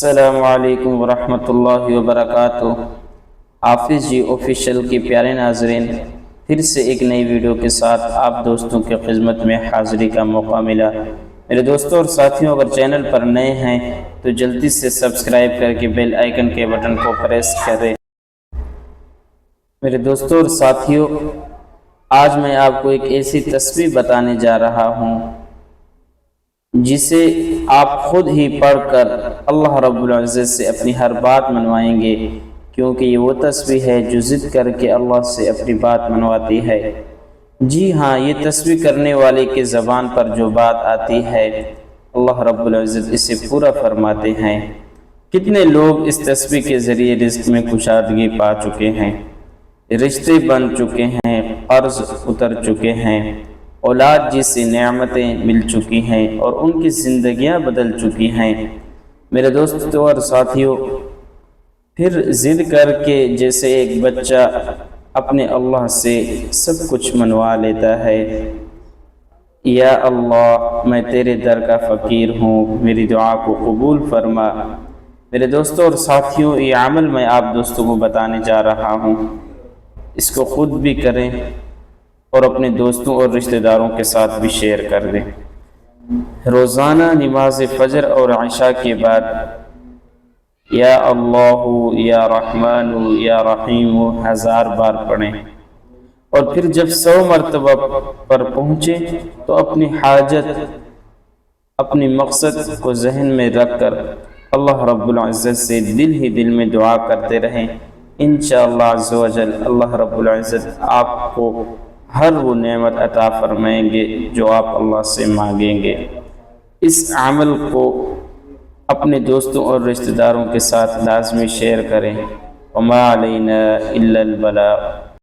السلام علیکم ورحمۃ اللہ وبرکاتہ۔ حافظ جی آفیشیل کے پیارے ناظرین، پھر سے ایک نئی ویڈیو کے ساتھ آپ دوستوں کی خدمت میں حاضری کا موقع ملا۔ میرے دوستوں اور ساتھیوں، اگر چینل پر نئے ہیں تو جلدی سے سبسکرائب کر کے بیل آئیکن کے بٹن کو پریس کریں۔ میرے دوستوں اور ساتھیوں، آج میں آپ کو ایک ایسی تسبیح بتانے جا رہا ہوں جسے آپ خود ہی پڑھ کر اللہ رب العزت سے اپنی ہر بات منوائیں گے، کیونکہ یہ وہ تسبیح ہے جو ضد کر کے اللہ سے اپنی بات منواتی ہے۔ جی ہاں، یہ تسبیح کرنے والے کے زبان پر جو بات آتی ہے اللہ رب العزت اسے پورا فرماتے ہیں۔ کتنے لوگ اس تسبیح کے ذریعے رزق میں کشادگی پا چکے ہیں، رشتے بن چکے ہیں، قرض اتر چکے ہیں، اولاد جیسی نعمتیں مل چکی ہیں اور ان کی زندگیاں بدل چکی ہیں۔ میرے دوستوں اور ساتھیوں، پھر ضد کر کے جیسے ایک بچہ اپنے اللہ سے سب کچھ منوا لیتا ہے، یا اللہ میں تیرے در کا فقیر ہوں، میری دعا کو قبول فرما۔ میرے دوستوں اور ساتھیوں، یہ عمل میں آپ دوستوں کو بتانے جا رہا ہوں، اس کو خود بھی کریں اور اپنے دوستوں اور رشتہ داروں کے ساتھ بھی شیئر کر دیں۔ روزانہ نماز فجر اور عشاء کے بعد یا اللہ یا رحمان یا رحیم 1000 بار پڑھیں، اور پھر جب 100 مرتبہ پر پہنچے تو اپنی حاجت، اپنی مقصد کو ذہن میں رکھ کر اللہ رب العزت سے دل ہی دل میں دعا کرتے رہیں۔ انشاءاللہ عز و جل اللہ رب العزت آپ کو ہر وہ نعمت عطا فرمائیں گے جو آپ اللہ سے مانگیں گے۔ اس عمل کو اپنے دوستوں اور رشتہ داروں کے ساتھ لازمی شیئر کریں۔ وما علینا الا البلاغ۔